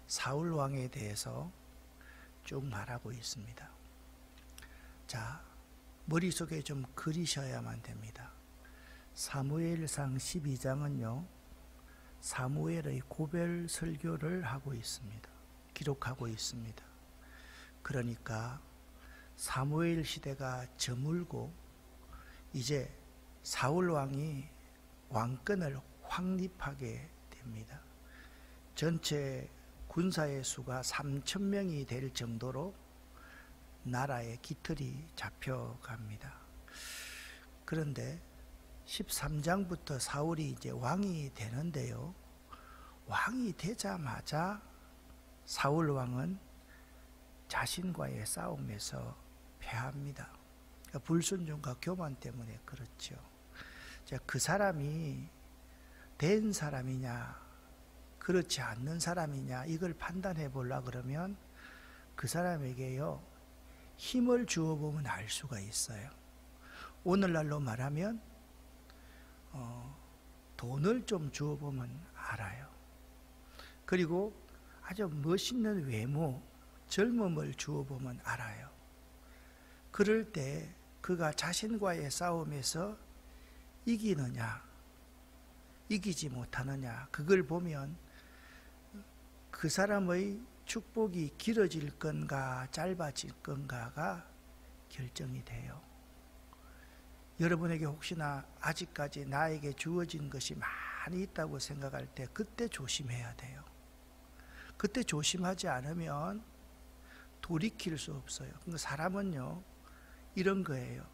사울 왕에 대해서 쭉 말하고 있습니다. 자, 머릿속에 좀 그리셔야만 됩니다. 사무엘상 12장은요, 사무엘의 고별 설교를 하고 있습니다. 기록하고 있습니다. 그러니까 사무엘 시대가 저물고 이제 사울 왕이 왕권을 확립하게 됩니다. 전체 군사의 수가 3,000명이 될 정도로 나라의 깃털이 잡혀갑니다. 그런데 13장부터 사울이 이제 왕이 되는데요, 왕이 되자마자 사울 왕은 자신과의 싸움에서 패합니다. 그러니까 불순종과 교만 때문에 그렇죠. 자, 그 사람이 된 사람이냐 그렇지 않는 사람이냐 이걸 판단해 보려고 그러면 그 사람에게요, 힘을 주어 보면 알 수가 있어요. 오늘날로 말하면 돈을 좀 주어 보면 알아요. 그리고 아주 멋있는 외모, 젊음을 주어 보면 알아요. 그럴 때 그가 자신과의 싸움에서 이기느냐 이기지 못하느냐, 그걸 보면 그 사람의 축복이 길어질 건가 짧아질 건가가 결정이 돼요. 여러분에게 혹시나 아직까지 나에게 주어진 것이 많이 있다고 생각할 때 그때 조심해야 돼요. 그때 조심하지 않으면 돌이킬 수 없어요. 그러니까 사람은요, 이런 거예요.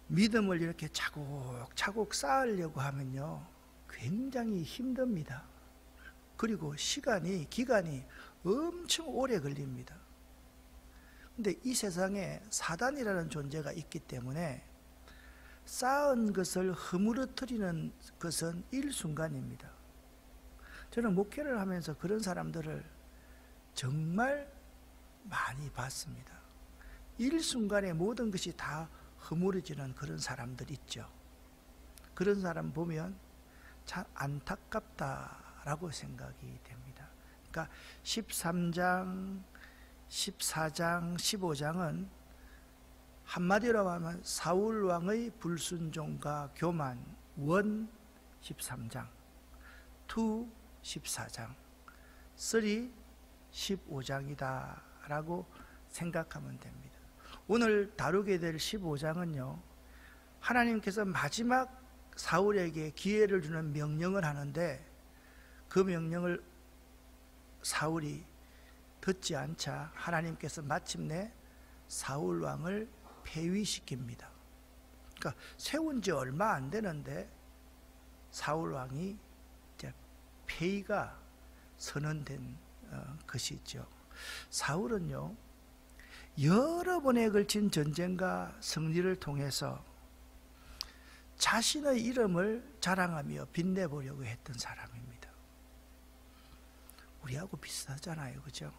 믿음을 이렇게 차곡차곡 쌓으려고 하면요, 굉장히 힘듭니다. 그리고 기간이 엄청 오래 걸립니다. 근데 이 세상에 사단이라는 존재가 있기 때문에 쌓은 것을 허물어뜨리는 것은 일순간입니다. 저는 목회를 하면서 그런 사람들을 정말 많이 봤습니다. 일순간에 모든 것이 다 허물어지는 그런 사람들 있죠. 그런 사람 보면 참 안타깝다라고 생각이 됩니다. 그러니까 13장, 14장, 15장은 한마디로 하면 사울 왕의 불순종과 교만, 1, 13장, 2, 14장, 3, 15장이다 라고 생각하면 됩니다. 오늘 다루게 될 15장은요, 하나님께서 마지막 사울에게 기회를 주는 명령을 하는데 그 명령을 사울이 듣지 않자 하나님께서 마침내 사울 왕을 폐위시킵니다. 그러니까 세운 지 얼마 안 되는데 사울 왕이 이제 폐위가 선언된 것이죠. 사울은요, 여러 번에 걸친 전쟁과 승리를 통해서 자신의 이름을 자랑하며 빛내보려고 했던 사람입니다. 우리하고 비슷하잖아요, 그죠?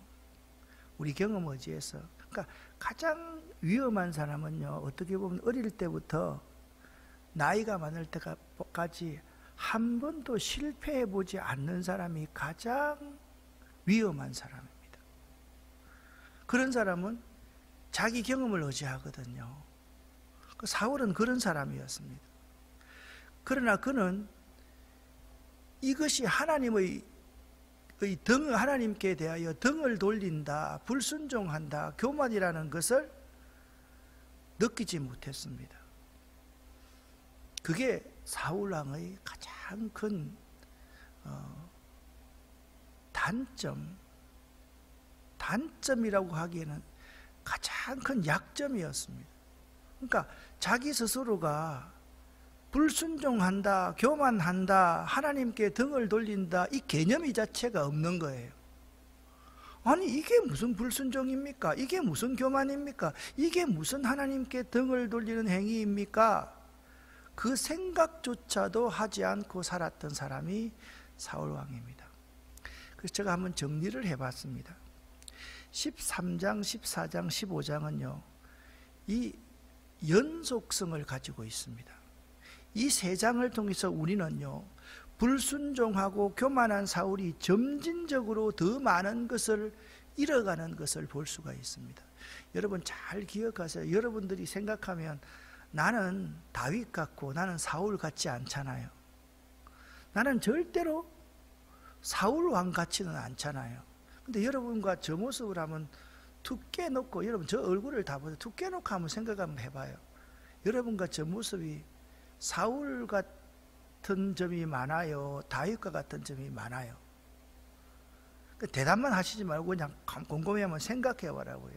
우리 경험 의지에서. 그러니까 가장 위험한 사람은요, 어떻게 보면 어릴 때부터 나이가 많을 때까지 한 번도 실패해보지 않는 사람이 가장 위험한 사람입니다. 그런 사람은 자기 경험을 의지하거든요. 사울은 그런 사람이었습니다. 그러나 그는 이것이 하나님께 대하여 등을 돌린다, 불순종한다, 교만이라는 것을 느끼지 못했습니다. 그게 사울왕의 가장 큰 단점이라고 하기에는 가장 큰 약점이었습니다. 그러니까 자기 스스로가 불순종한다, 교만한다, 하나님께 등을 돌린다, 이 개념이 자체가 없는 거예요. 아니, 이게 무슨 불순종입니까? 이게 무슨 교만입니까? 이게 무슨 하나님께 등을 돌리는 행위입니까? 그 생각조차도 하지 않고 살았던 사람이 사울왕입니다. 그래서 제가 한번 정리를 해봤습니다. 13장, 14장, 15장은요, 이 연속성을 가지고 있습니다. 이 세 장을 통해서 우리는요, 불순종하고 교만한 사울이 점진적으로 더 많은 것을 잃어가는 것을 볼 수가 있습니다. 여러분 잘 기억하세요. 여러분들이 생각하면 나는 다윗 같고 나는 사울 같지 않잖아요. 나는 절대로 사울 왕 같지는 않잖아요. 근데 여러분과 저 모습을 하면 툭 깨놓고, 여러분 저 얼굴을 다 보세요. 툭 깨놓고 한번 생각 한번 해봐요. 여러분과 저 모습이 사울 같은 점이 많아요, 다윗과 같은 점이 많아요? 대답만 하시지 말고 그냥 곰곰이 한번 생각해 보라고요.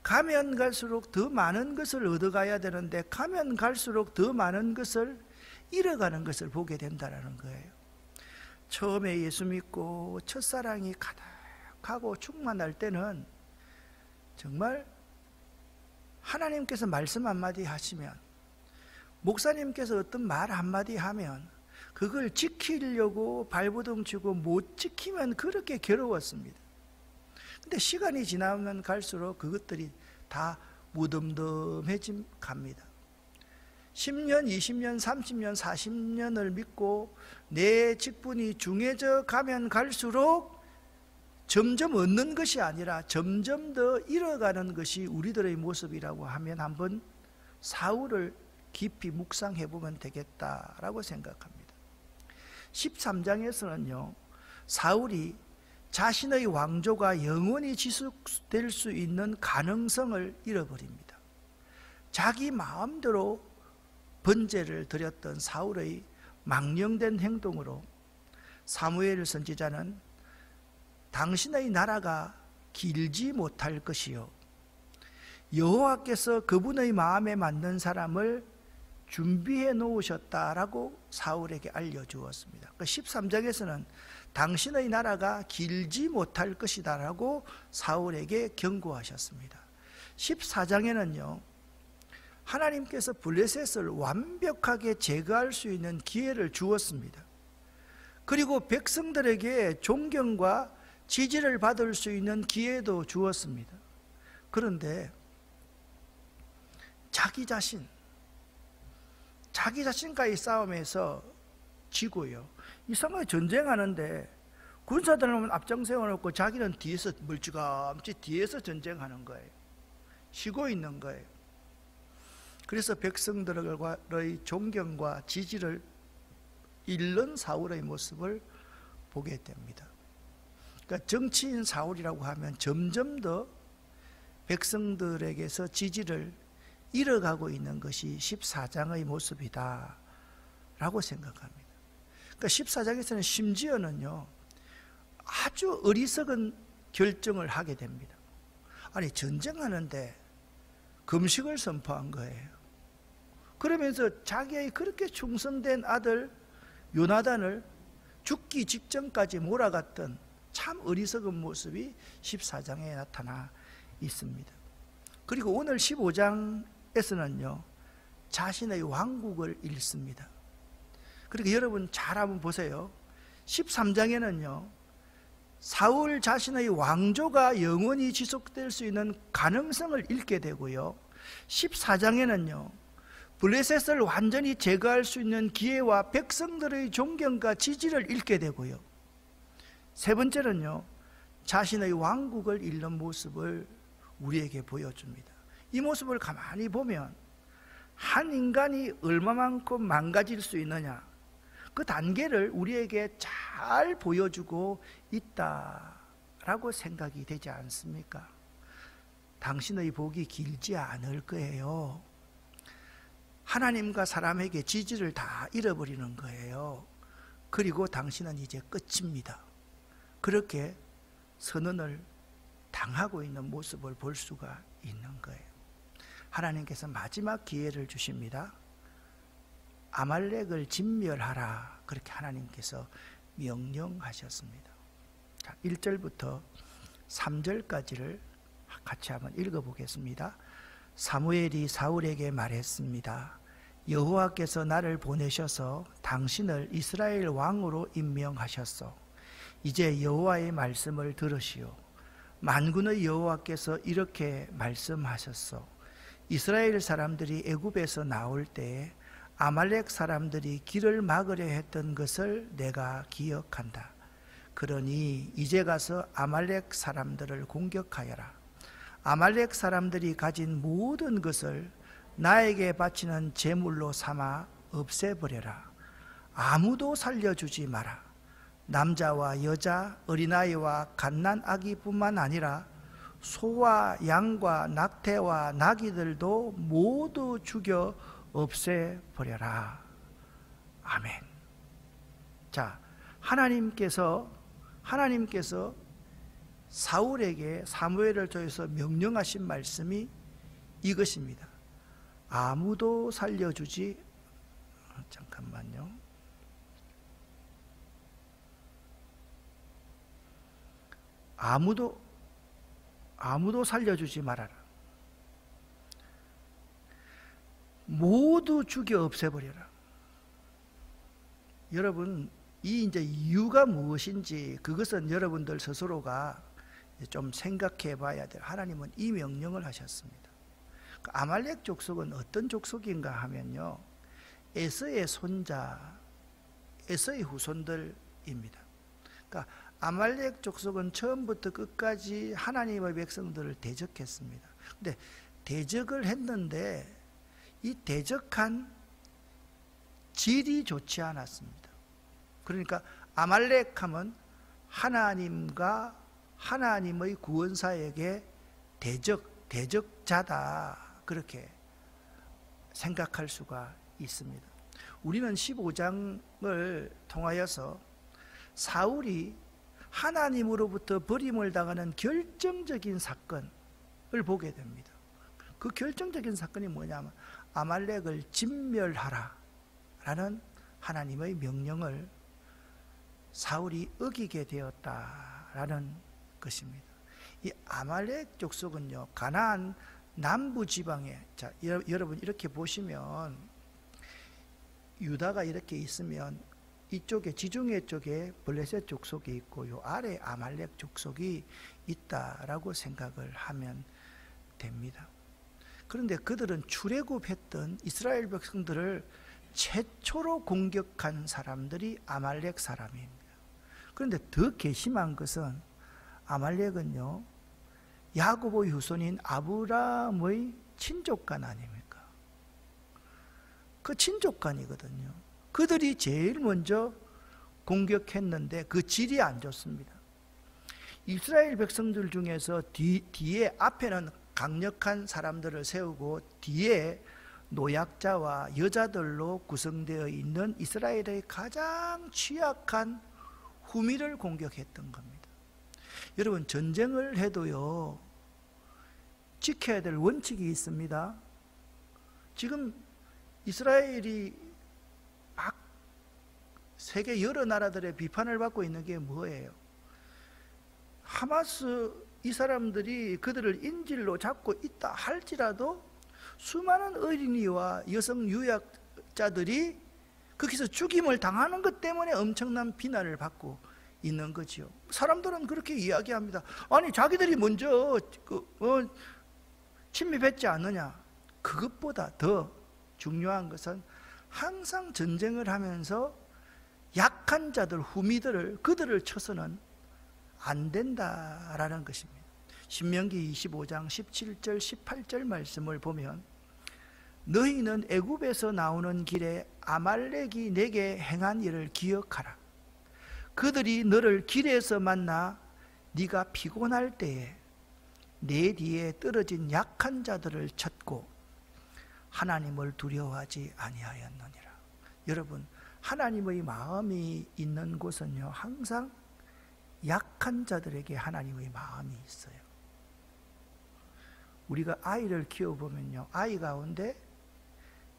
가면 갈수록 더 많은 것을 얻어가야 되는데 가면 갈수록 더 많은 것을 잃어가는 것을 보게 된다는 거예요. 처음에 예수 믿고 첫사랑이 가득하고 충만할 때는 정말 하나님께서 말씀 한마디 하시면, 목사님께서 어떤 말 한마디 하면 그걸 지키려고 발버둥 치고 못 지키면 그렇게 괴로웠습니다. 근데 시간이 지나면 갈수록 그것들이 다 무덤덤해져 갑니다. 10년, 20년, 30년, 40년을 믿고 내 직분이 중해져 가면 갈수록 점점 얻는 것이 아니라 점점 더 잃어가는 것이 우리들의 모습이라고 하면 한번 사울을 깊이 묵상해 보면 되겠다라고 생각합니다. 13장에서는요, 사울이 자신의 왕조가 영원히 지속될 수 있는 가능성을 잃어버립니다. 자기 마음대로 번제를 드렸던 사울의 망령된 행동으로 사무엘 선지자는 당신의 나라가 길지 못할 것이요, 여호와께서 그분의 마음에 맞는 사람을 준비해 놓으셨다라고 사울에게 알려주었습니다. 13장에서는 당신의 나라가 길지 못할 것이다 라고 사울에게 경고하셨습니다. 14장에는요, 하나님께서 블레셋을 완벽하게 제거할 수 있는 기회를 주었습니다. 그리고 백성들에게 존경과 지지를 받을 수 있는 기회도 주었습니다. 그런데 자기 자신과의 싸움에서 지고요, 이상하게 전쟁하는데 군사들은 앞장 세워놓고 자기는 뒤에서 멀찌감치 뒤에서 전쟁하는 거예요. 쉬고 있는 거예요. 그래서 백성들의 존경과 지지를 잃는 사울의 모습을 보게 됩니다. 그러니까 정치인 사울이라고 하면 점점 더 백성들에게서 지지를 잃어가고 있는 것이 14장의 모습이다 라고 생각합니다. 그러니까 14장에서는 심지어는요, 아주 어리석은 결정을 하게 됩니다. 아니, 전쟁하는데 금식을 선포한 거예요. 그러면서 자기의 그렇게 충성된 아들 요나단을 죽기 직전까지 몰아갔던 참 어리석은 모습이 14장에 나타나 있습니다. 그리고 오늘 15장에서는요, 자신의 왕국을 잃습니다. 그러니까 여러분 잘 한번 보세요. 13장에는요, 사울 자신의 왕조가 영원히 지속될 수 있는 가능성을 잃게 되고요, 14장에는요 블레셋을 완전히 제거할 수 있는 기회와 백성들의 존경과 지지를 잃게 되고요, 세 번째는요, 자신의 왕국을 잃는 모습을 우리에게 보여줍니다. 이 모습을 가만히 보면 한 인간이 얼마만큼 망가질 수 있느냐, 그 단계를 우리에게 잘 보여주고 있다라고 생각이 되지 않습니까? 당신의 복이 길지 않을 거예요. 하나님과 사람에게 지지를 다 잃어버리는 거예요. 그리고 당신은 이제 끝입니다. 그렇게 선언을 당하고 있는 모습을 볼 수가 있는 거예요. 하나님께서 마지막 기회를 주십니다. 아말렉을 진멸하라, 그렇게 하나님께서 명령하셨습니다. 자, 1절부터 3절까지를 같이 한번 읽어보겠습니다. 사무엘이 사울에게 말했습니다. 여호와께서 나를 보내셔서 당신을 이스라엘 왕으로 임명하셨소. 이제 여호와의 말씀을 들으시오. 만군의 여호와께서 이렇게 말씀하셨소. 이스라엘 사람들이 애굽에서 나올 때에 아말렉 사람들이 길을 막으려 했던 것을 내가 기억한다. 그러니 이제 가서 아말렉 사람들을 공격하여라. 아말렉 사람들이 가진 모든 것을 나에게 바치는 제물로 삼아 없애버려라. 아무도 살려주지 마라. 남자와 여자, 어린아이와 갓난 아기뿐만 아니라 소와 양과 낙태와 나귀들도 모두 죽여 없애버려라. 아멘. 자, 하나님께서 사울에게 사무엘을 통해서 명령하신 말씀이 이것입니다. 아무도 살려주지, 잠깐만요. 아무도 살려주지 말아라. 모두 죽여 없애버려라. 여러분, 이제 이유가 무엇인지 그것은 여러분들 스스로가 좀 생각해 봐야 돼요. 하나님은 이 명령을 하셨습니다. 아말렉 족속은 어떤 족속인가 하면요, 에서의 손자, 에서의 후손들입니다. 그러니까 아말렉 족속은 처음부터 끝까지 하나님의 백성들을 대적했습니다. 근데 대적을 했는데 이 대적한 질이 좋지 않았습니다. 그러니까 아말렉 하면 하나님과 하나님의 구원사에게 대적자다, 그렇게 생각할 수가 있습니다. 우리는 15장을 통하여서 사울이 하나님으로부터 버림을 당하는 결정적인 사건을 보게 됩니다. 그 결정적인 사건이 뭐냐면 아말렉을 진멸하라 라는 하나님의 명령을 사울이 어기게 되었다라는 것입니다. 이 아말렉 족속은요, 가나안 남부 지방에, 자, 여러분 이렇게 보시면 유다가 이렇게 있으면 이쪽에 지중해 쪽에 블레셋 족속이 있고 요 아래 아말렉 족속이 있다라고 생각을 하면 됩니다. 그런데 그들은 출애굽했던 이스라엘 백성들을 최초로 공격한 사람들이 아말렉 사람입니다. 그런데 더 괘씸한 것은 아말렉은요, 야고보의 후손인 아브라함의 친족간 아닙니까? 그 친족간이거든요. 그들이 제일 먼저 공격했는데 그 질이 안 좋습니다. 이스라엘 백성들 중에서 뒤에, 앞에는 강력한 사람들을 세우고 뒤에 노약자와 여자들로 구성되어 있는 이스라엘의 가장 취약한 후미를 공격했던 겁니다. 여러분, 전쟁을 해도요, 지켜야 될 원칙이 있습니다. 지금 이스라엘이 막 세계 여러 나라들의 비판을 받고 있는 게 뭐예요? 하마스 이 사람들이 그들을 인질로 잡고 있다 할지라도 수많은 어린이와 여성 유약자들이 거기서 죽임을 당하는 것 때문에 엄청난 비난을 받고 있는 거지요. 사람들은 그렇게 이야기합니다. 아니, 자기들이 먼저 침입했지 않느냐. 그것보다 더 중요한 것은 항상 전쟁을 하면서 약한 자들, 후미들을, 그들을 쳐서는 안 된다라는 것입니다. 신명기 25장 17절 18절 말씀을 보면 너희는 애굽에서 나오는 길에 아말렉이 내게 행한 일을 기억하라. 그들이 너를 길에서 만나 네가 피곤할 때에 내 뒤에 떨어진 약한 자들을 쳤고 하나님을 두려워하지 아니하였느니라. 여러분, 하나님의 마음이 있는 곳은요, 항상 약한 자들에게 하나님의 마음이 있어요. 우리가 아이를 키워보면요, 아이 가운데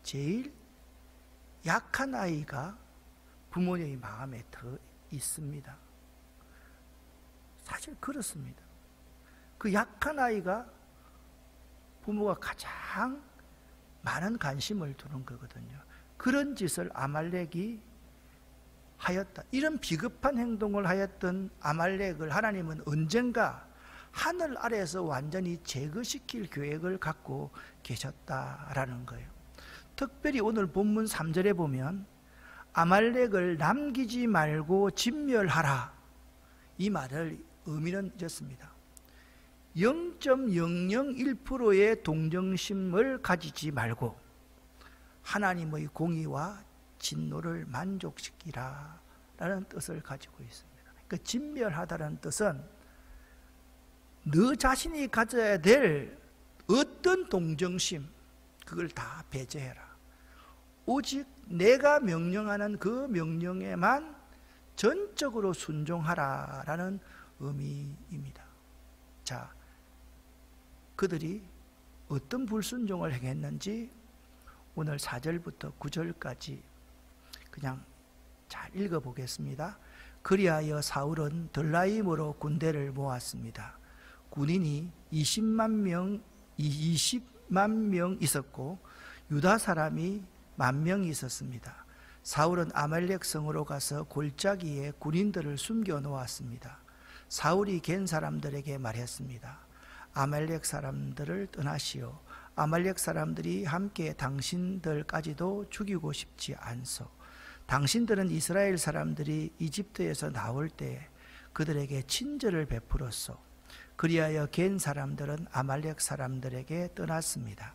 제일 약한 아이가 부모의 마음에 더 있습니다. 사실 그렇습니다. 그 약한 아이가 부모가 가장 많은 관심을 두는 거거든요. 그런 짓을 아말렉이 하였다. 이런 비겁한 행동을 하였던 아말렉을 하나님은 언젠가 하늘 아래에서 완전히 제거시킬 계획을 갖고 계셨다라는 거예요. 특별히 오늘 본문 3절에 보면 아말렉을 남기지 말고 진멸하라, 이 말을 의미는 이렇습니다. 0.001%의 동정심을 가지지 말고 하나님의 공의와 진노를 만족시키라 라는 뜻을 가지고 있습니다. 그러니까 진멸하다라는 뜻은 너 자신이 가져야 될 어떤 동정심, 그걸 다 배제해라. 오직 내가 명령하는 그 명령에만 전적으로 순종하라 라는 의미입니다. 자, 그들이 어떤 불순종을 행했는지 오늘 4절부터 9절까지 그냥 잘 읽어보겠습니다. 그리하여 사울은 들라임으로 군대를 모았습니다. 군인이 20만 명 있었고 유다 사람이 10,000명 있었습니다. 사울은 아말렉 성으로 가서 골짜기에 군인들을 숨겨 놓았습니다. 사울이 겐 사람들에게 말했습니다. 아말렉 사람들을 떠나시오. 아말렉 사람들이 함께 당신들까지도 죽이고 싶지 않소. 당신들은 이스라엘 사람들이 이집트에서 나올 때 그들에게 친절을 베풀었소. 그리하여 겐 사람들은 아말렉 사람들에게 떠났습니다.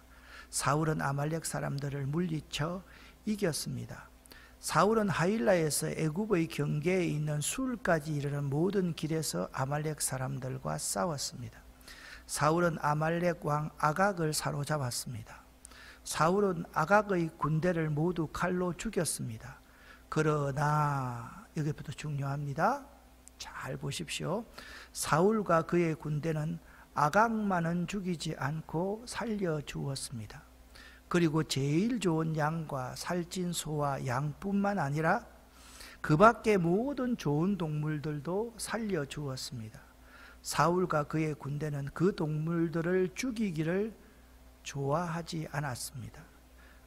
사울은 아말렉 사람들을 물리쳐 이겼습니다. 사울은 하일라에서 애굽의 경계에 있는 술까지 이르는 모든 길에서 아말렉 사람들과 싸웠습니다. 사울은 아말렉 왕 아각을 사로잡았습니다. 사울은 아각의 군대를 모두 칼로 죽였습니다. 그러나 여기부터 중요합니다. 잘 보십시오. 사울과 그의 군대는 아각만은 죽이지 않고 살려주었습니다. 그리고 제일 좋은 양과 살찐 소와 양뿐만 아니라 그 밖의 모든 좋은 동물들도 살려주었습니다. 사울과 그의 군대는 그 동물들을 죽이기를 좋아하지 않았습니다.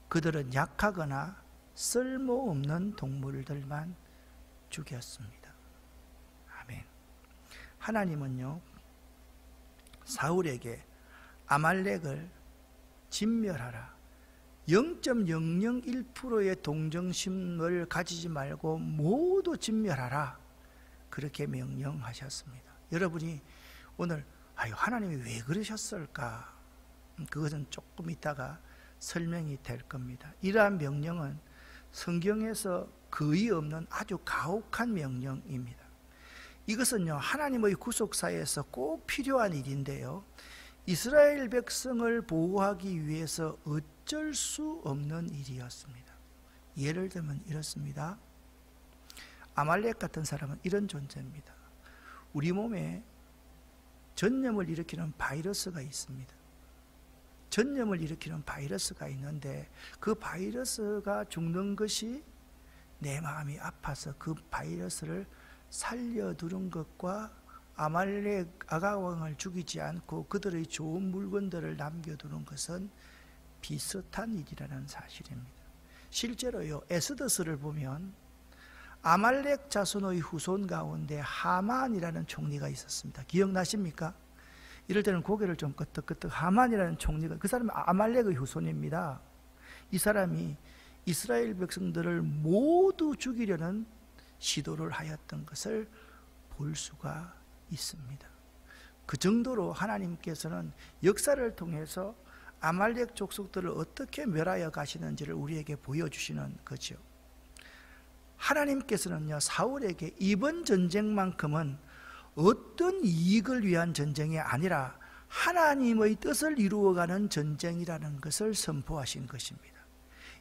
그들은 약하거나 쓸모없는 동물들만 죽였습니다. 아멘. 하나님은요, 사울에게 아말렉을 진멸하라, 0.001%의 동정심을 가지지 말고 모두 진멸하라, 그렇게 명령하셨습니다. 여러분이 오늘 하나님이 왜 그러셨을까? 그것은 조금 있다가 설명이 될 겁니다. 이러한 명령은 성경에서 거의 없는 아주 가혹한 명령입니다. 이것은요, 하나님의 구속사에서 꼭 필요한 일인데요, 이스라엘 백성을 보호하기 위해서 어쩔 수 없는 일이었습니다. 예를 들면 이렇습니다. 아말렉 같은 사람은 이런 존재입니다. 우리 몸에 전염을 일으키는 바이러스가 있습니다. 전염을 일으키는 바이러스가 있는데 그 바이러스가 죽는 것이 내 마음이 아파서 그 바이러스를 살려두는 것과 아말렉 아각왕을 죽이지 않고 그들의 좋은 물건들을 남겨두는 것은 비슷한 일이라는 사실입니다. 실제로요, 에스더스를 보면 아말렉 자손의 후손 가운데 하만이라는 총리가 있었습니다. 기억나십니까? 이럴 때는 고개를 좀 끄덕끄덕. 하만이라는 총리가, 그 사람은 아말렉의 후손입니다. 이 사람이 이스라엘 백성들을 모두 죽이려는 시도를 하였던 것을 볼 수가 있습니다. 그 정도로 하나님께서는 역사를 통해서 아말렉 족속들을 어떻게 멸하여 가시는지를 우리에게 보여주시는 거죠. 하나님께서는요, 사울에게 이번 전쟁만큼은 어떤 이익을 위한 전쟁이 아니라 하나님의 뜻을 이루어가는 전쟁이라는 것을 선포하신 것입니다.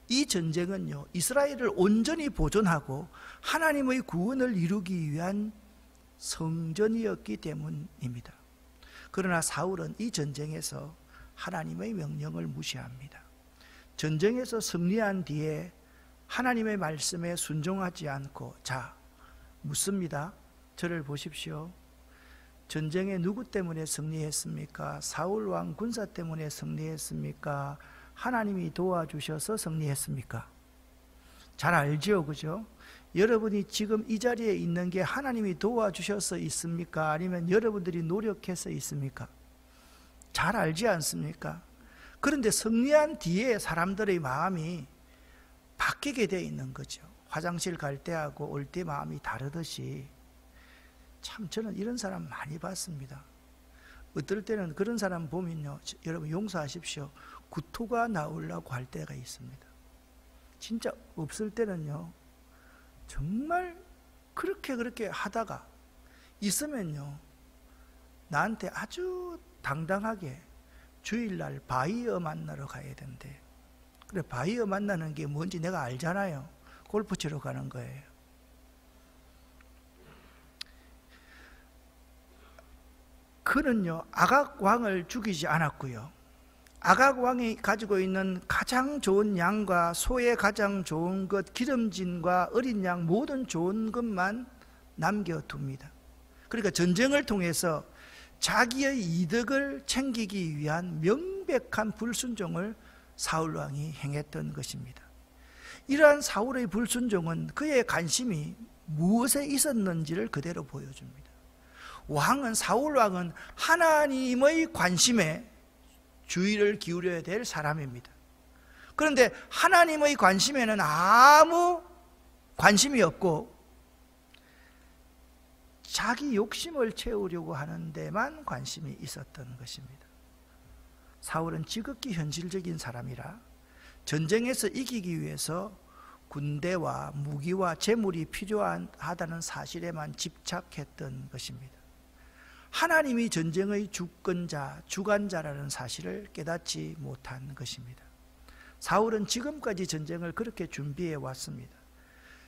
이 전쟁은요, 이스라엘을 온전히 보존하고 하나님의 구원을 이루기 위한 성전이었기 때문입니다. 그러나 사울은 이 전쟁에서 하나님의 명령을 무시합니다. 전쟁에서 승리한 뒤에 하나님의 말씀에 순종하지 않고, 자, 묻습니다. 저를 보십시오. 전쟁에 누구 때문에 승리했습니까? 사울 왕 군사 때문에 승리했습니까? 하나님이 도와주셔서 승리했습니까? 잘 알죠, 그죠? 여러분이 지금 이 자리에 있는 게 하나님이 도와주셔서 있습니까? 아니면 여러분들이 노력해서 있습니까? 잘 알지 않습니까? 그런데 승리한 뒤에 사람들의 마음이 바뀌게 되어 있는 거죠. 화장실 갈 때하고 올 때 마음이 다르듯이. 참 저는 이런 사람 많이 봤습니다. 어떨 때는 그런 사람 보면요, 여러분 용서하십시오, 구토가 나오려고 할 때가 있습니다. 진짜 없을 때는요, 정말 그렇게 하다가 있으면요, 나한테 아주 당당하게 주일날 바이어 만나러 가야 된대. 그래, 바이어 만나는 게 뭔지 내가 알잖아요. 골프 치러 가는 거예요. 그는요, 아각왕을 죽이지 않았고요, 아각왕이 가지고 있는 가장 좋은 양과 소의 가장 좋은 것, 기름진과 어린 양, 모든 좋은 것만 남겨둡니다. 그러니까 전쟁을 통해서 자기의 이득을 챙기기 위한 명백한 불순종을 사울왕이 행했던 것입니다. 이러한 사울의 불순종은 그의 관심이 무엇에 있었는지를 그대로 보여줍니다. 사울왕은 하나님의 관심에 주의를 기울여야 될 사람입니다. 그런데 하나님의 관심에는 아무 관심이 없고 자기 욕심을 채우려고 하는 데만 관심이 있었던 것입니다. 사울은 지극히 현실적인 사람이라 전쟁에서 이기기 위해서 군대와 무기와 재물이 필요하다는 사실에만 집착했던 것입니다. 하나님이 전쟁의 주권자, 주관자라는 사실을 깨닫지 못한 것입니다. 사울은 지금까지 전쟁을 그렇게 준비해 왔습니다.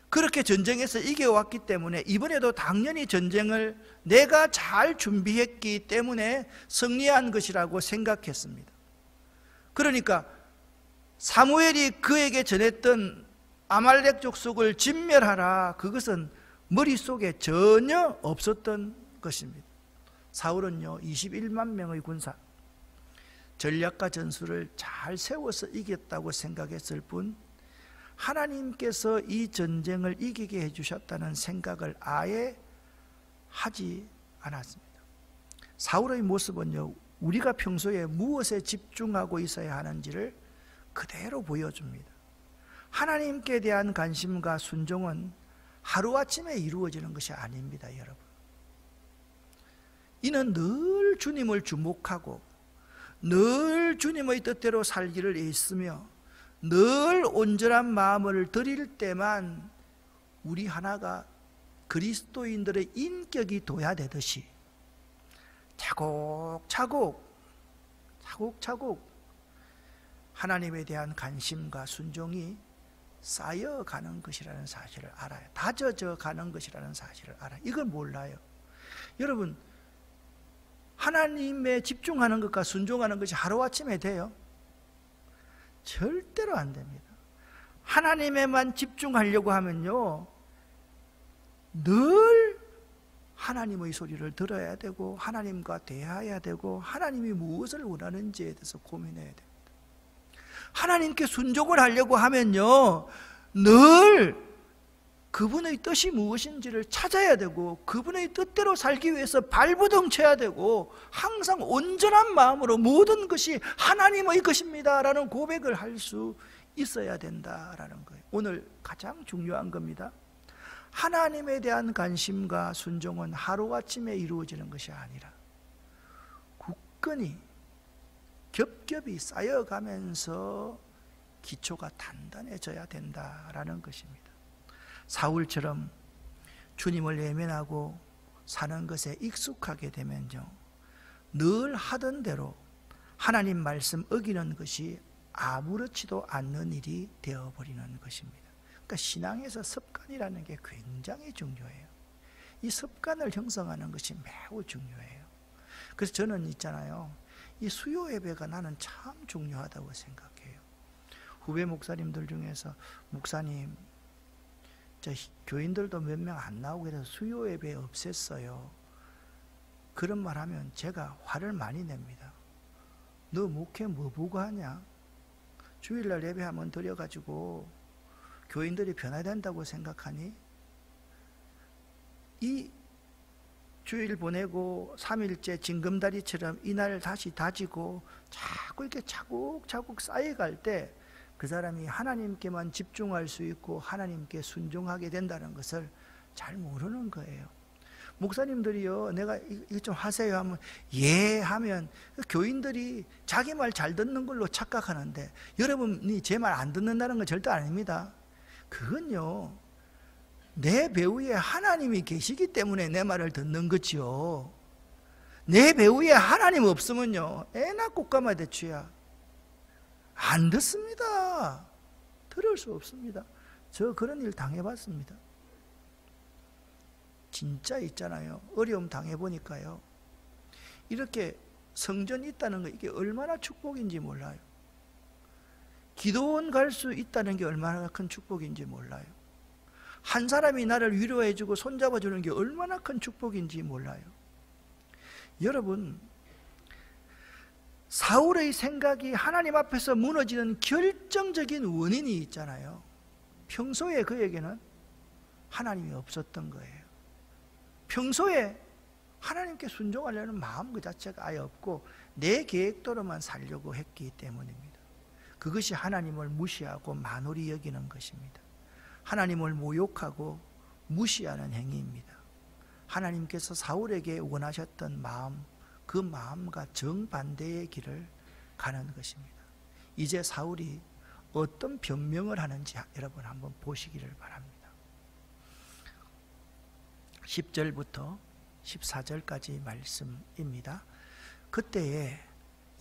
그렇게 전쟁에서 이겨왔기 때문에 이번에도 당연히 전쟁을 내가 잘 준비했기 때문에 승리한 것이라고 생각했습니다. 그러니까 사무엘이 그에게 전했던 아말렉 족속을 진멸하라, 그것은 머릿속에 전혀 없었던 것입니다. 사울은요, 21만 명의 군사, 전략과 전술을 잘 세워서 이겼다고 생각했을 뿐 하나님께서 이 전쟁을 이기게 해주셨다는 생각을 아예 하지 않았습니다. 사울의 모습은요, 우리가 평소에 무엇에 집중하고 있어야 하는지를 그대로 보여줍니다. 하나님께 대한 관심과 순종은 하루아침에 이루어지는 것이 아닙니다, 여러분. 이는 늘 주님을 주목하고 늘 주님의 뜻대로 살기를 애쓰며 늘 온전한 마음을 드릴 때만 우리 하나가 그리스도인들의 인격이 돋아되듯이 차곡차곡 하나님에 대한 관심과 순종이 쌓여가는 것이라는 사실을 알아요. 다져져 가는 것이라는 사실을 알아요. 이걸 몰라요. 여러분, 하나님에 집중하는 것과 순종하는 것이 하루아침에 돼요? 절대로 안 됩니다. 하나님에만 집중하려고 하면요, 늘 하나님의 소리를 들어야 되고 하나님과 대화해야 되고 하나님이 무엇을 원하는지에 대해서 고민해야 됩니다. 하나님께 순종을 하려고 하면요, 늘 그분의 뜻이 무엇인지를 찾아야 되고 그분의 뜻대로 살기 위해서 발부둥쳐야 되고 항상 온전한 마음으로 모든 것이 하나님의 것입니다 라는 고백을 할 수 있어야 된다라는 거예요. 오늘 가장 중요한 겁니다. 하나님에 대한 관심과 순종은 하루아침에 이루어지는 것이 아니라 굳건히 겹겹이 쌓여가면서 기초가 단단해져야 된다라는 것입니다. 사울처럼 주님을 외면하고 사는 것에 익숙하게 되면요, 늘 하던 대로 하나님 말씀 어기는 것이 아무렇지도 않는 일이 되어버리는 것입니다. 그러니까 신앙에서 습관이라는 게 굉장히 중요해요. 이 습관을 형성하는 것이 매우 중요해요. 그래서 저는 있잖아요, 이 수요 예배가 나는 참 중요하다고 생각해요. 후배 목사님들 중에서 목사님, 저 교인들도 몇 명 안 나오게 돼서 수요 예배 없앴어요. 그런 말 하면 제가 화를 많이 냅니다. 너 목회 뭐 보고 하냐? 주일날 예배 한번 드려가지고 교인들이 변화된다고 생각하니? 이 주일 보내고 3일째 징검다리처럼 이날 다시 다지고 자꾸 이렇게 차곡차곡 쌓여갈 때 그 사람이 하나님께만 집중할 수 있고 하나님께 순종하게 된다는 것을 잘 모르는 거예요. 목사님들이요, 내가 이거 좀 하세요 하면 예 하면 교인들이 자기 말 잘 듣는 걸로 착각하는데, 여러분이 제 말 안 듣는다는 건 절대 아닙니다. 그건요, 내 배후에 하나님이 계시기 때문에 내 말을 듣는 거지요. 내 배후에 하나님 없으면요, 애나 꽃가마 대추야. 안 듣습니다. 들을 수 없습니다. 저 그런 일 당해봤습니다. 진짜 있잖아요. 어려움 당해보니까요, 이렇게 성전이 있다는 거, 이게 얼마나 축복인지 몰라요. 기도원 갈 수 있다는 게 얼마나 큰 축복인지 몰라요. 한 사람이 나를 위로해주고 손잡아주는 게 얼마나 큰 축복인지 몰라요. 여러분, 사울의 생각이 하나님 앞에서 무너지는 결정적인 원인이 있잖아요. 평소에 그에게는 하나님이 없었던 거예요. 평소에 하나님께 순종하려는 마음 그 자체가 아예 없고 내 계획대로만 살려고 했기 때문입니다. 그것이 하나님을 무시하고 만홀히 여기는 것입니다. 하나님을 모욕하고 무시하는 행위입니다. 하나님께서 사울에게 원하셨던 마음, 그 마음과 정반대의 길을 가는 것입니다. 이제 사울이 어떤 변명을 하는지 여러분 한번 보시기를 바랍니다. 10절부터 14절까지 말씀입니다. 그때에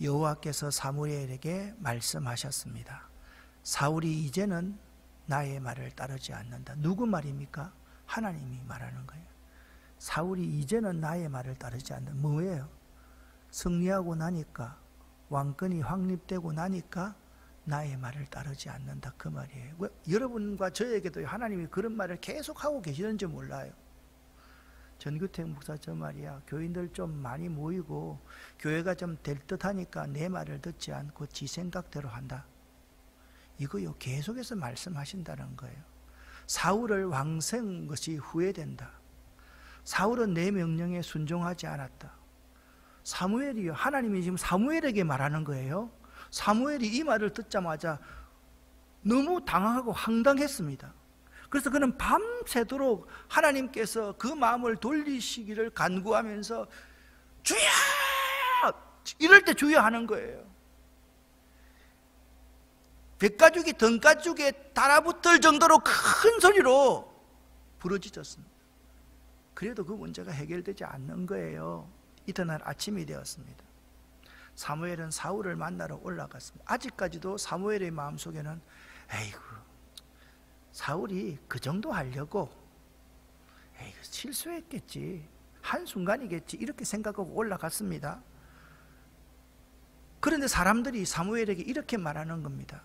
여호와께서 사무엘에게 말씀하셨습니다. 사울이 이제는 나의 말을 따르지 않는다. 누구 말입니까? 하나님이 말하는 거예요. 사울이 이제는 나의 말을 따르지 않는다. 뭐예요? 승리하고 나니까, 왕권이 확립되고 나니까 나의 말을 따르지 않는다, 그 말이에요. 여러분과 저에게도 하나님이 그런 말을 계속하고 계시는지 몰라요. 전규택 목사 저 말이야, 교인들 좀 많이 모이고 교회가 좀 될 듯하니까 내 말을 듣지 않고 지 생각대로 한다. 이거요, 계속해서 말씀하신다는 거예요. 사울을 왕 세운 것이 후회된다. 사울은 내 명령에 순종하지 않았다. 사무엘이요, 하나님이 지금 사무엘에게 말하는 거예요. 사무엘이 이 말을 듣자마자 너무 당황하고 황당했습니다. 그래서 그는 밤새도록 하나님께서 그 마음을 돌리시기를 간구하면서 주여! 이럴 때 주여 하는 거예요. 백가죽이 등가죽에 달아붙을 정도로 큰 소리로 부르짖었습니다. 그래도 그 문제가 해결되지 않는 거예요. 이튿날 아침이 되었습니다. 사무엘은 사울을 만나러 올라갔습니다. 아직까지도 사무엘의 마음속에는 에이구, 사울이 그 정도 하려고 에이구, 실수했겠지, 한순간이겠지, 이렇게 생각하고 올라갔습니다. 그런데 사람들이 사무엘에게 이렇게 말하는 겁니다.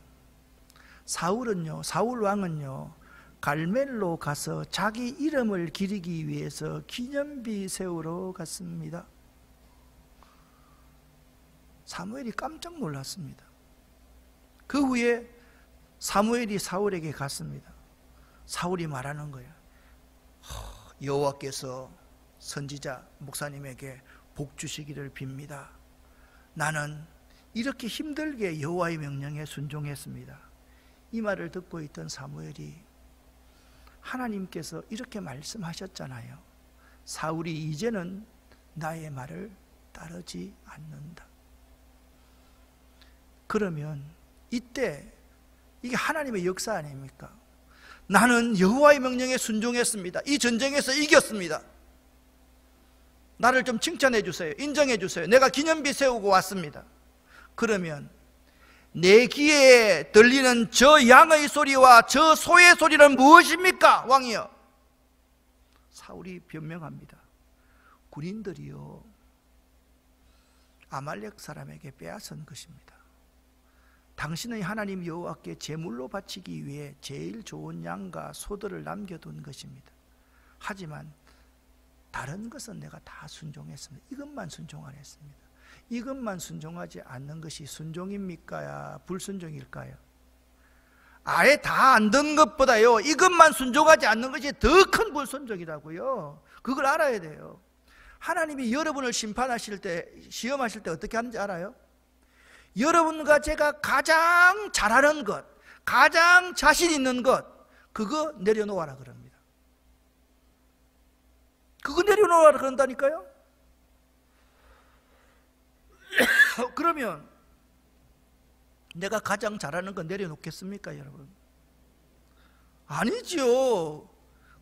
사울 왕은요, 갈멜로 가서 자기 이름을 기리기 위해서 기념비 세우러 갔습니다. 사무엘이 깜짝 놀랐습니다. 그 후에 사무엘이 사울에게 갔습니다. 사울이 말하는 거예요. 여호와께서 선지자 목사님에게 복 주시기를 빕니다. 나는 이렇게 힘들게 여호와의 명령에 순종했습니다. 이 말을 듣고 있던 사무엘이, 하나님께서 이렇게 말씀하셨잖아요. 사울이 이제는 나의 말을 따르지 않는다. 그러면 이때 이게 하나님의 역사 아닙니까? 나는 여호와의 명령에 순종했습니다. 이 전쟁에서 이겼습니다. 나를 좀 칭찬해 주세요. 인정해 주세요. 내가 기념비 세우고 왔습니다. 그러면 내 귀에 들리는 저 양의 소리와 저 소의 소리는 무엇입니까? 왕이여. 사울이 변명합니다. 군인들이요, 아말렉 사람에게 빼앗은 것입니다. 당신의 하나님 여호와께 제물로 바치기 위해 제일 좋은 양과 소들을 남겨둔 것입니다. 하지만 다른 것은 내가 다 순종했습니다. 이것만 순종 안 했습니다. 이것만 순종하지 않는 것이 순종입니까? 불순종일까요? 아예 다 안 듣는 것보다요, 이것만 순종하지 않는 것이 더 큰 불순종이라고요. 그걸 알아야 돼요. 하나님이 여러분을 심판하실 때, 시험하실 때 어떻게 하는지 알아요? 여러분과 제가 가장 잘하는 것, 가장 자신 있는 것, 그거 내려놓아라 그럽니다. 그거 내려놓아라 그런다니까요. 그러면 내가 가장 잘하는 거 내려놓겠습니까, 여러분? 아니죠.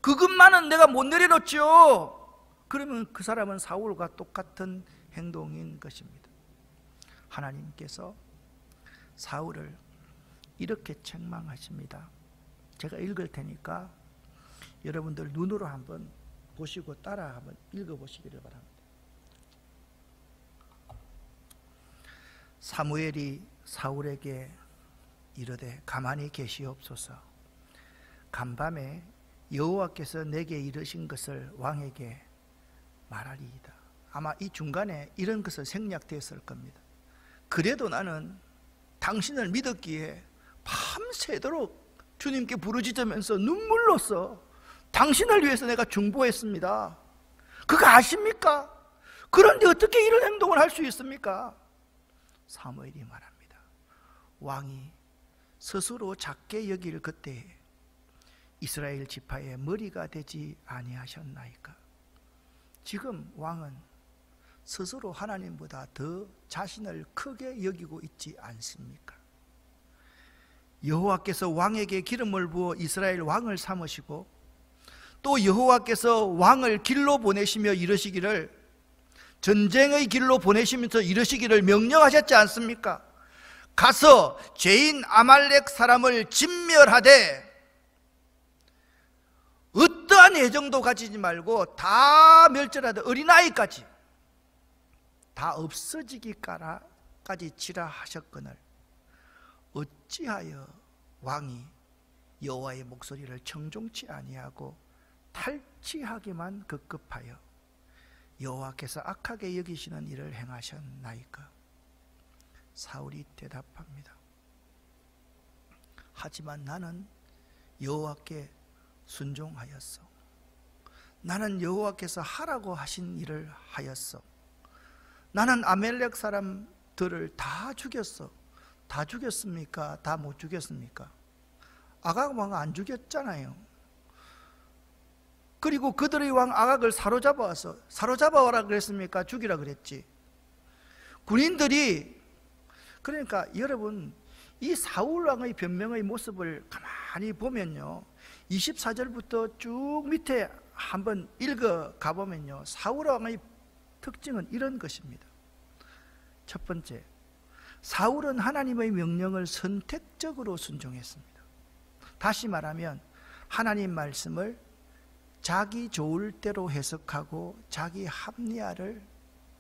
그것만은 내가 못 내려놓죠. 그러면 그 사람은 사울과 똑같은 행동인 것입니다. 하나님께서 사울을 이렇게 책망하십니다. 제가 읽을 테니까 여러분들 눈으로 한번 보시고 따라 한번 읽어보시기를 바랍니다. 사무엘이 사울에게 이르되 가만히 계시옵소서. 간밤에 여호와께서 내게 이르신 것을 왕에게 말하리이다. 아마 이 중간에 이런 것을 생략되었을 겁니다. 그래도 나는 당신을 믿었기에 밤새도록 주님께 부르짖으면서 눈물로써 당신을 위해서 내가 중보했습니다. 그거 아십니까? 그런데 어떻게 이런 행동을 할 수 있습니까? 사무엘이 말합니다. 왕이 스스로 작게 여길 그때에 이스라엘 지파의 머리가 되지 아니하셨나이까? 지금 왕은 스스로 하나님보다 더 자신을 크게 여기고 있지 않습니까? 여호와께서 왕에게 기름을 부어 이스라엘 왕을 삼으시고 또 여호와께서 왕을 길로 보내시며 이르시기를, 전쟁의 길로 보내시면서 이르시기를 명령하셨지 않습니까? 가서 죄인 아말렉 사람을 진멸하되 어떠한 애정도 가지지 말고 다 멸절하되 어린아이까지 다 없어지기까지 치라 하셨거늘 어찌하여 왕이 여호와의 목소리를 청종치 아니하고 탈취하기만 급급하여 여호와께서 악하게 여기시는 일을 행하셨나이까? 사울이 대답합니다. 하지만 나는 여호와께 순종하였소. 나는 여호와께서 하라고 하신 일을 하였소. 나는 아멜렉 사람들을 다 죽였어. 다 죽였습니까? 다 못 죽였습니까? 아각 왕 안 죽였잖아요. 그리고 그들의 왕 아각을 사로잡아와서, 사로잡아와라 그랬습니까? 죽이라 그랬지. 군인들이, 그러니까 여러분 이 사울 왕의 변명의 모습을 가만히 보면요, 24절부터 쭉 밑에 한번 읽어 가보면요, 사울 왕의 특징은 이런 것입니다. 첫 번째, 사울은 하나님의 명령을 선택적으로 순종했습니다. 다시 말하면 하나님 말씀을 자기 좋을 대로 해석하고 자기 합리화를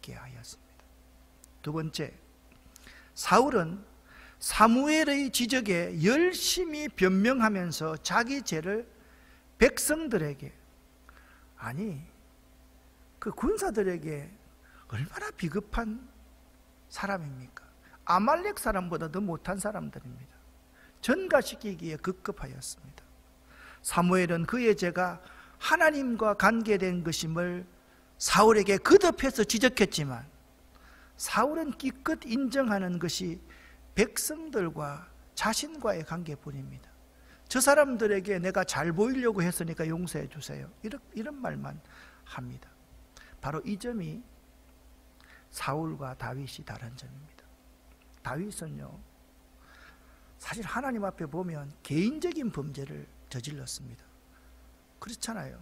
개하였습니다. 두 번째, 사울은 사무엘의 지적에 열심히 변명하면서 자기 죄를 백성들에게, 아니 그 군사들에게 얼마나 비겁한 사람입니까? 아말렉 사람보다 더 못한 사람들입니다. 전가시키기에 급급하였습니다. 사무엘은 그의 죄가 하나님과 관계된 것임을 사울에게 거듭해서 지적했지만 사울은 기껏 인정하는 것이 백성들과 자신과의 관계뿐입니다. 저 사람들에게 내가 잘 보이려고 했으니까 용서해 주세요, 이런 말만 합니다. 바로 이 점이 사울과 다윗이 다른 점입니다. 다윗은요, 사실 하나님 앞에 보면 개인적인 범죄를 저질렀습니다. 그렇잖아요.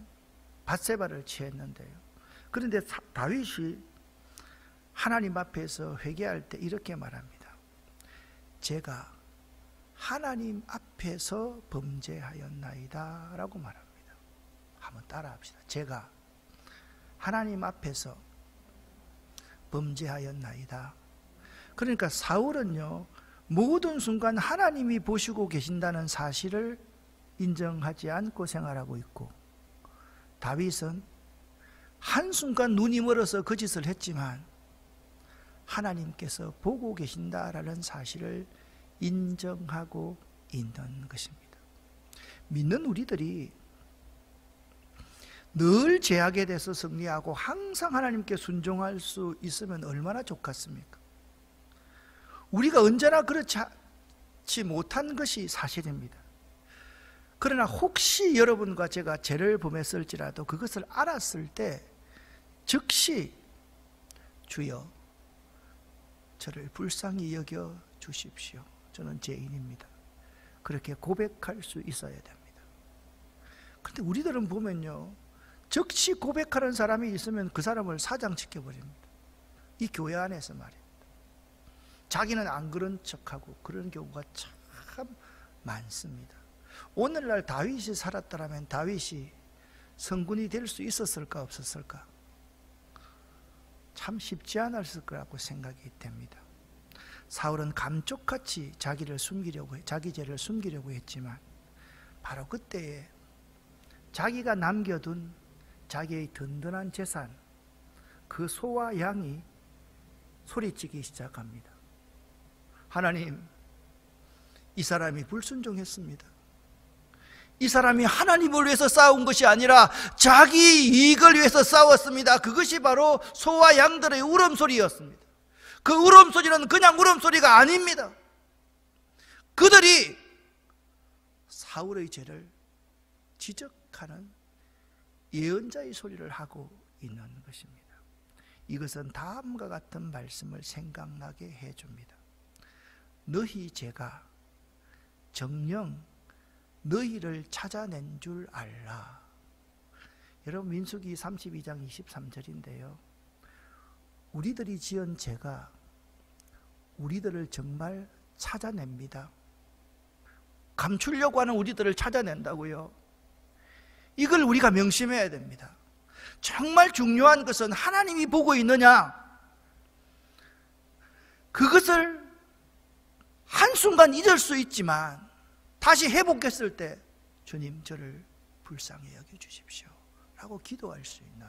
밧세바를 취했는데요. 그런데 다윗이 하나님 앞에서 회개할 때 이렇게 말합니다. 제가 하나님 앞에서 범죄하였나이다 라고 말합니다. 한번 따라 합시다. 제가 하나님 앞에서 범죄하였나이다. 그러니까 사울은요, 모든 순간 하나님이 보시고 계신다는 사실을 인정하지 않고 생활하고 있고, 다윗은 한순간 눈이 멀어서 그 짓을 했지만 하나님께서 보고 계신다라는 사실을 인정하고 있는 것입니다. 믿는 우리들이 늘 제약에 대해서 승리하고 항상 하나님께 순종할 수 있으면 얼마나 좋겠습니까? 우리가 언제나 그렇지 못한 것이 사실입니다. 그러나 혹시 여러분과 제가 죄를 범했을지라도 그것을 알았을 때 즉시 주여 저를 불쌍히 여겨 주십시오. 저는 죄인입니다. 그렇게 고백할 수 있어야 됩니다. 그런데 우리들은 보면요, 즉시 고백하는 사람이 있으면 그 사람을 사장시켜버립니다. 이 교회 안에서 말입니다. 자기는 안 그런 척하고 그런 경우가 참 많습니다. 오늘날 다윗이 살았더라면 다윗이 성군이 될 수 있었을까 없었을까? 참 쉽지 않았을 거라고 생각이 됩니다. 사울은 감쪽같이 자기 죄를 숨기려고 했지만 바로 그때에 자기가 남겨둔 자기의 든든한 재산, 그 소와 양이 소리치기 시작합니다. 하나님, 이 사람이 불순종했습니다. 이 사람이 하나님을 위해서 싸운 것이 아니라 자기 이익을 위해서 싸웠습니다. 그것이 바로 소와 양들의 울음소리였습니다. 그 울음소리는 그냥 울음소리가 아닙니다. 그들이 사울의 죄를 지적하는 예언자의 소리를 하고 있는 것입니다. 이것은 다음과 같은 말씀을 생각나게 해줍니다. 너희 죄가 정녕 너희를 찾아낸 줄 알라. 여러분, 민수기 32장 23절인데요 우리들이 지은 죄가 우리들을 정말 찾아냅니다. 감추려고 하는 우리들을 찾아낸다고요. 이걸 우리가 명심해야 됩니다. 정말 중요한 것은 하나님이 보고 있느냐, 그것을 한순간 잊을 수 있지만 다시 회복했을 때 주님 저를 불쌍히 여겨주십시오 라고 기도할 수 있는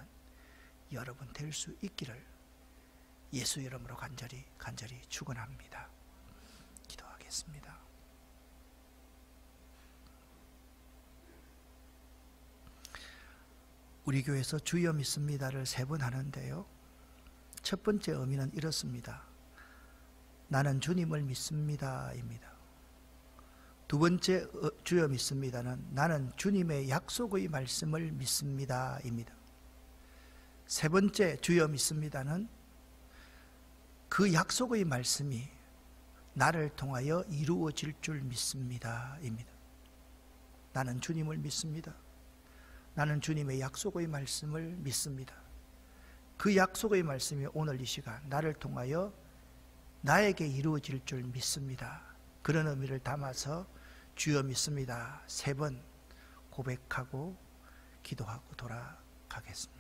여러분 될 수 있기를 예수 이름으로 간절히 축원합니다. 기도하겠습니다. 우리 교회에서 주여 믿습니다를 3번 하는데요, 첫 번째 의미는 이렇습니다. 나는 주님을 믿습니다 입니다. 두 번째 주여 믿습니다는 나는 주님의 약속의 말씀을 믿습니다 입니다. 세 번째 주여 믿습니다는 그 약속의 말씀이 나를 통하여 이루어질 줄 믿습니다 입니다. 나는 주님을 믿습니다. 나는 주님의 약속의 말씀을 믿습니다. 그 약속의 말씀이 오늘 이 시간 나를 통하여 나에게 이루어질 줄 믿습니다. 그런 의미를 담아서 주여 믿습니다 3번 고백하고 기도하고 돌아가겠습니다.